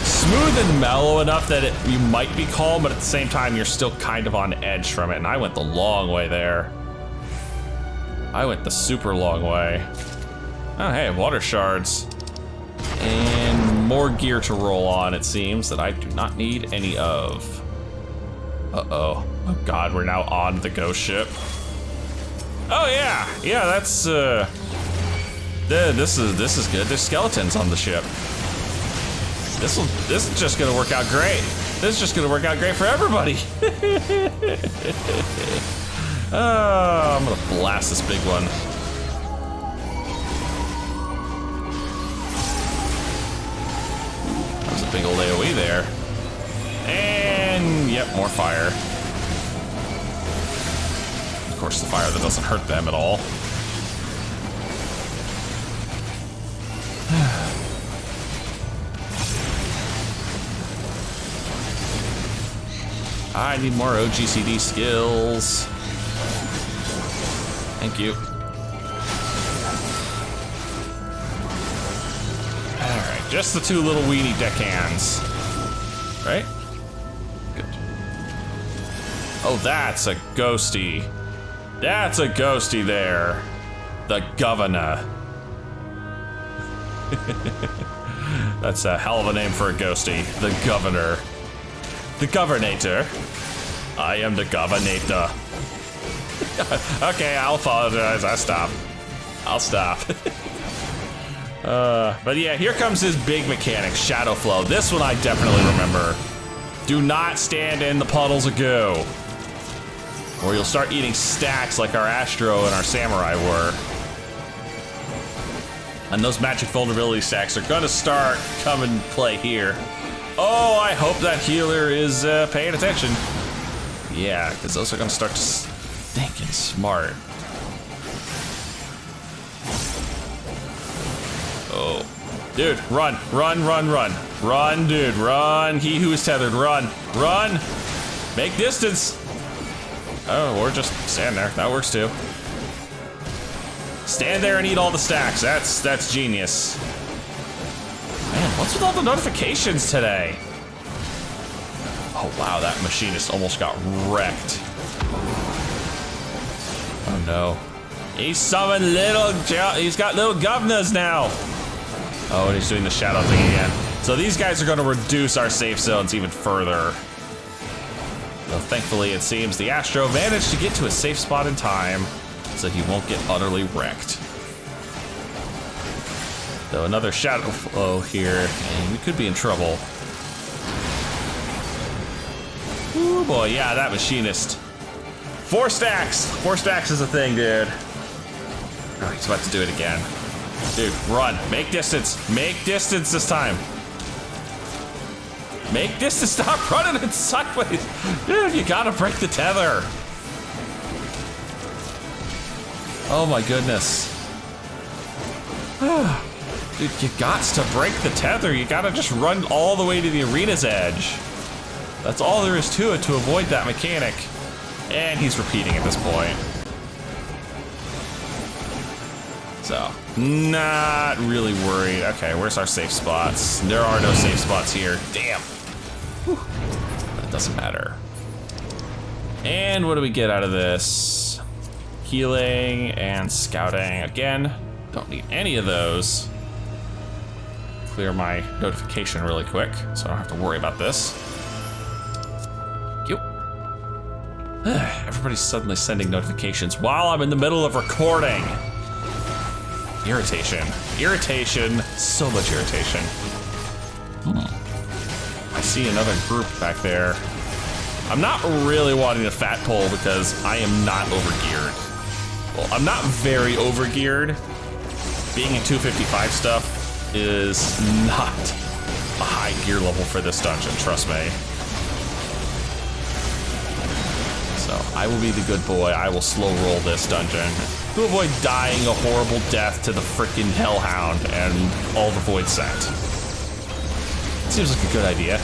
A: smooth and mellow enough that you might be calm, but at the same time, you're still kind of on edge from it. And I went the long way there. I went the super long way. Oh, hey, water shards. And more gear to roll on, it seems, that I do not need any of. Uh-oh. Oh, God, we're now on the ghost ship. Oh, yeah. Yeah, that's, This is good. There's skeletons on the ship. This is just gonna work out great. This is just gonna work out great for everybody. Oh, I'm gonna blast this big one. That was a big old AoE there. And yep, more fire. Of course, the fire that doesn't hurt them at all. I need more OGCD skills. Thank you. Alright, just the two little weenie deckhands. Right? Good. Oh, that's a ghosty. That's a ghosty there. The governor. That's a hell of a name for a ghosty. The governor. The governator. I am the governator. Okay, I'll apologize. I'll stop. But yeah, here comes his big mechanic, Shadow Flow. This one I definitely remember. Do not stand in the puddles of goo, or you'll start eating stacks like our Astro and our Samurai were. And those magic vulnerability stacks are gonna start coming to play here. Oh, I hope that healer is paying attention. Yeah, because those are gonna start to stinking smart. Oh, dude, run. Run, dude, run. He who is tethered, run. Make distance. Oh, or just stand there, that works too. Stand there and eat all the stacks, that's genius. Man, what's with all the notifications today? Oh wow, that machinist almost got wrecked. Oh no. He's summoned he's got little governors now. Oh, and he's doing the shadow thing again. So these guys are gonna reduce our safe zones even further. Though thankfully it seems the Astro managed to get to a safe spot in time so he won't get utterly wrecked. So another shadow flow here, and we could be in trouble. Ooh boy, yeah, that machinist. 4 stacks! 4 stacks is a thing, dude. Oh, he's about to do it again. Dude, run. Make distance. Make distance this time. Make distance. Stop running it sideways. Dude, you gotta break the tether. Oh my goodness. Dude, you gots to break the tether. You gotta just run all the way to the arena's edge. That's all there is to it to avoid that mechanic. And he's repeating at this point. So, not really worried. Okay, where's our safe spots? There are no safe spots here. Damn. Whew. That doesn't matter. And what do we get out of this? Healing and scouting. Again, don't need any of those. Clear my notification really quick so I don't have to worry about this. Yep. Everybody's suddenly sending notifications while I'm in the middle of recording. Irritation. Irritation. So much irritation. I see another group back there. I'm not really wanting a fat pole because I am not overgeared. Well, I'm not very overgeared. Being in 255 stuff is not a high gear level for this dungeon, trust me. So I will be the good boy. I will slow roll this dungeon to avoid dying a horrible death to the frickin' Hellhound and all the Void Scent. Seems like a good idea.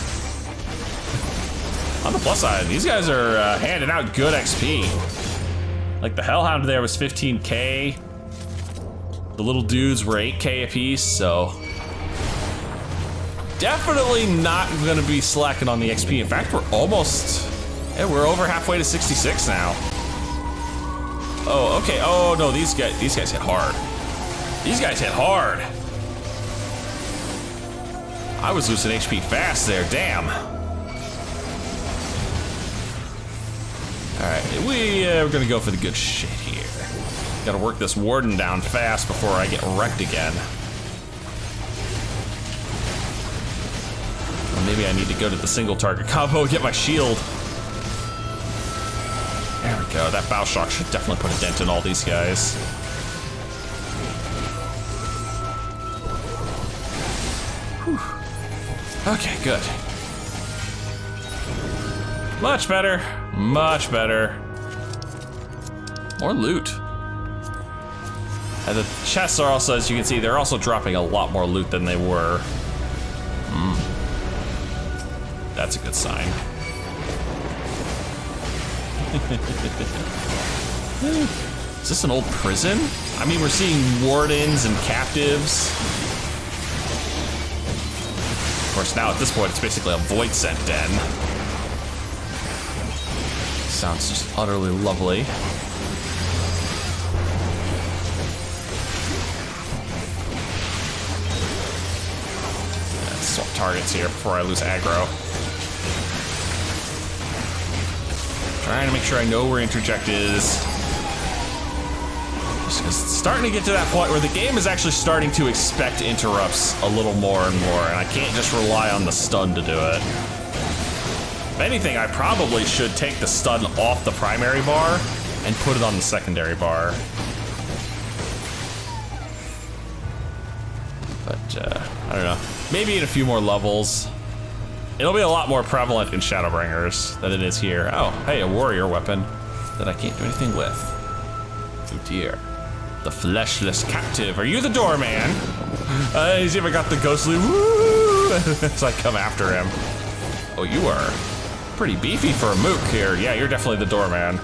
A: On the plus side, these guys are handing out good XP. Like the Hellhound there was 15k. The little dudes were 8k apiece, so definitely not gonna be slacking on the XP. In fact, we're almost, yeah, we're over halfway to 66 now. Oh, okay. Oh no, these guys hit hard. These guys hit hard. I was losing HP fast there, damn. All right, we're gonna go for the good shit here. Gotta work this warden down fast before I get wrecked again. Or maybe I need to go to the single target combo and get my shield. There we go, that bow shock should definitely put a dent in all these guys. Whew. Okay, good. Much better, much better. More loot. And the chests are also, as you can see, they're also dropping a lot more loot than they were. That's a good sign. Is this an old prison? I mean, we're seeing wardens and captives. Of course, now at this point, it's basically a void scent den. Sounds just utterly lovely. Swap targets here before I lose aggro. Trying to make sure I know where interject is. Just 'cause it's starting to get to that point where the game is actually starting to expect interrupts a little more and more, and I can't just rely on the stun to do it. If anything, I probably should take the stun off the primary bar and put it on the secondary bar. But, I don't know. Maybe in a few more levels. It'll be a lot more prevalent in Shadowbringers than it is here. Oh, hey, a warrior weapon that I can't do anything with. Oh dear. The fleshless captive. Are you the doorman? See if I got the ghostly woo as I come after him. Oh, you are pretty beefy for a mook here. Yeah, you're definitely the doorman.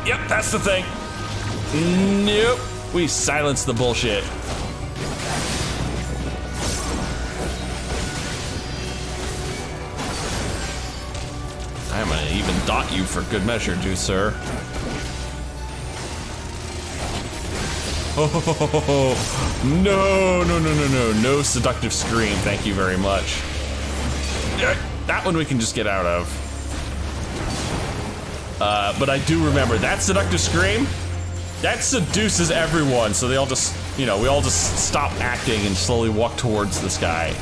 A: Yep, that's the thing. Nope. We silenced the bullshit. I'm gonna even dot you for good measure, do sir. Oh, no, no, no, no, no. No seductive scream, thank you very much. That one we can just get out of. But I do remember that seductive scream, that seduces everyone, so they all just, you know, we all just stop acting and slowly walk towards this guy.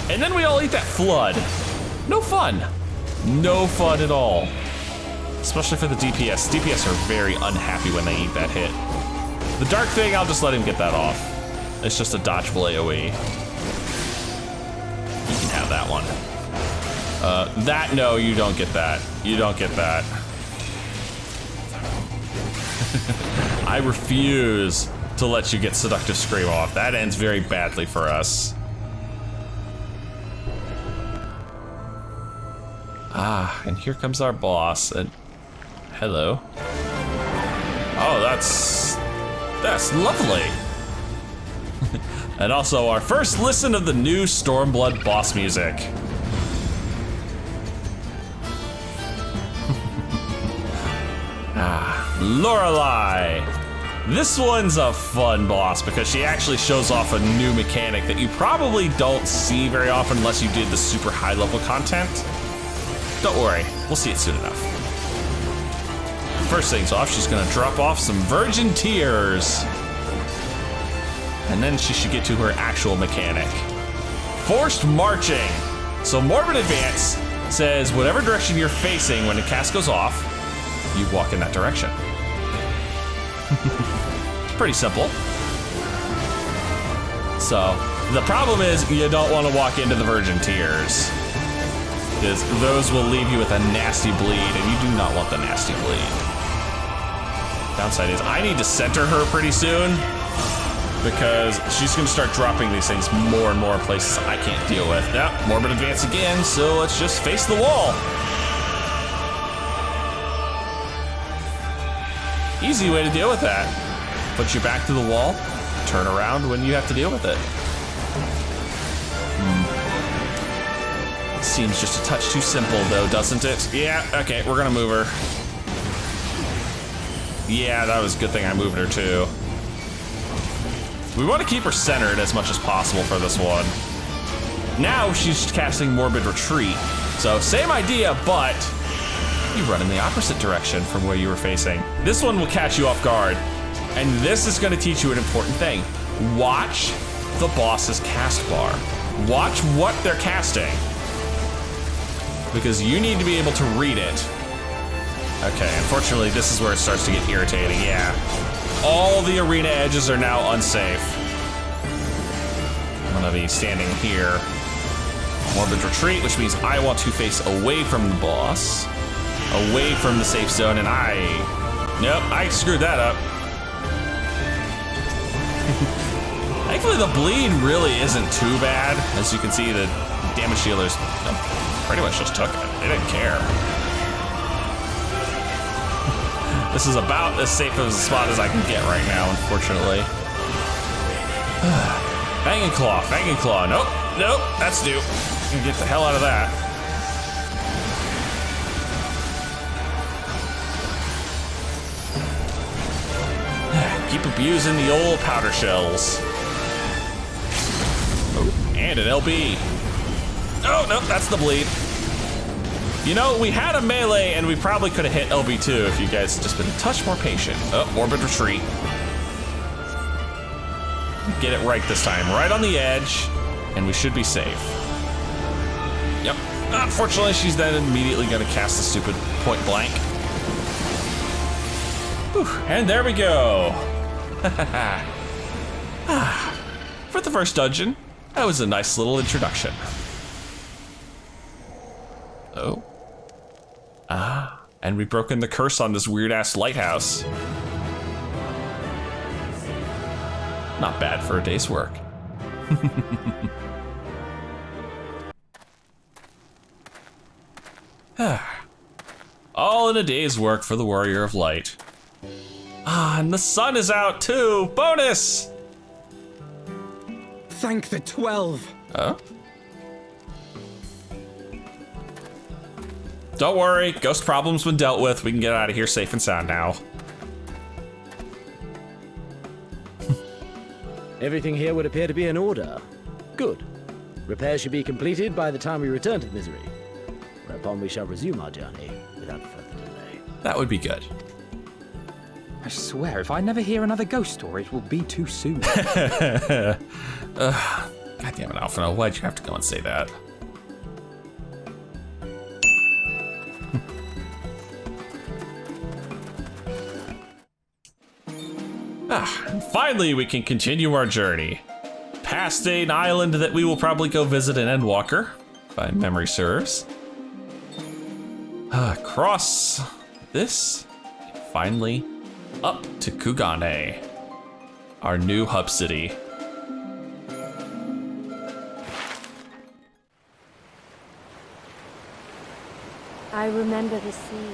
A: And then we all eat that flood. No fun. No fun at all. Especially for the DPS. DPS are very unhappy when they eat that hit. The dark thing, I'll just let him get that off. It's just a dodgeable AoE. You can have that one. No, you don't get that. You don't get that. I refuse to let you get Seductive Scream off. That ends very badly for us. Ah, and here comes our boss. And hello.
B: Oh, that's lovely. And also our first listen of the new Stormblood boss music. Lorelei. This one's a fun boss because she actually shows off a new mechanic that you probably don't see very often unless you did the super high level content. Don't worry, we'll see it soon enough. First things off, she's gonna drop off some virgin tears. And then she should get to her actual mechanic. Forced marching. So Morbid Advance says whatever direction you're facing when the cast goes off, you walk in that direction. Pretty simple. So the problem is you don't want to walk into the virgin tears, because those will leave you with a nasty bleed, and you do not want the nasty bleed. Downside is I need to center her pretty soon, because she's gonna start dropping these things more and more places I can't deal with. Yep, Morbid Advance again, so let's just face the wall. Easy way to deal with that. Put your back to the wall, turn around when you have to deal with it. Seems just a touch too simple though, doesn't it? Yeah, okay, we're gonna move her. Yeah, that was a good thing I moved her too. We want to keep her centered as much as possible for this one. Now she's casting Morbid Retreat. So same idea, but you run in the opposite direction from where you were facing. This one will catch you off guard. And this is gonna teach you an important thing. Watch the boss's cast bar. Watch what they're casting, because you need to be able to read it. Okay, unfortunately, this is where it starts to get irritating, yeah. All the arena edges are now unsafe. I'm gonna be standing here. Morbid Retreat, which means I want to face away from the boss, away from the safe zone, and nope, I screwed that up. Thankfully, the bleed really isn't too bad. As you can see, the damage healers pretty much just took it. They didn't care. This is about as safe of a spot as I can get right now, unfortunately. Fanging Claw, Fanging Claw. Nope, nope, that's new. Get the hell out of that. Keep abusing the old powder shells. Oh, and an LB. Oh, no, that's the bleed. You know, we had a melee and we probably could have hit LB2 if you guys had just been a touch more patient. Oh, Morbid Retreat. Get it right this time, right on the edge, and we should be safe. Yep, unfortunately she's then immediately gonna cast the stupid point blank. Whew, and there we go. For the first dungeon, that was a nice little introduction. Oh. And we've broken the curse on this weird-ass lighthouse. Not bad for a day's work. All in a day's work for the Warrior of Light. And the sun is out too! Bonus!
D: Thank the 12.
B: Oh? Don't worry, ghost problem's been dealt with. We can get out of here safe and sound now.
J: Everything here would appear to be in order. Good. Repairs should be completed by the time we return to the Misery, whereupon we shall resume our journey without further delay.
B: That would be good.
D: I swear, if I never hear another ghost story, it will be too soon.
B: God damn it, Alphino, why'd you have to go and say that? And finally, we can continue our journey. Past an island that we will probably go visit in Endwalker, if my memory serves. Across this, finally, up to Kugane, our new hub city.
E: I remember the sea,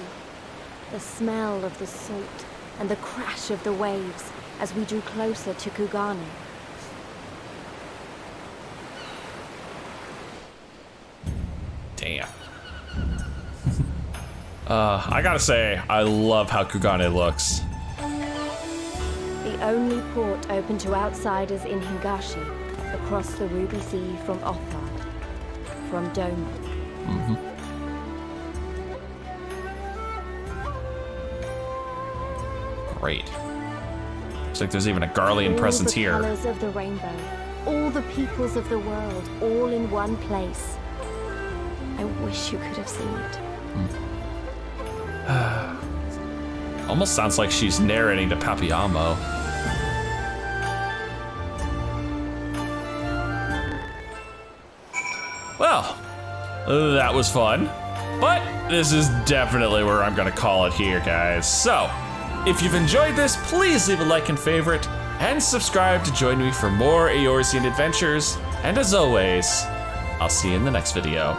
E: the smell of the salt, and the crash of the waves as we drew closer to Kugane.
A: Damn. I gotta say, I love how Kugane looks.
E: The only port open to outsiders in Higashi, across the Ruby Sea from Othard, from Doma.
A: Great. Looks like there's even a Garlean presence here.
E: All the colors of the rainbow, all the peoples of the world, all in one place. I wish you could have seen it.
A: Almost sounds like she's narrating to Papiamo. Well, that was fun, but this is definitely where I'm gonna call it here, guys. So, if you've enjoyed this, please leave a like and favorite, and subscribe to join me for more Eorzean adventures. And as always, I'll see you in the next video.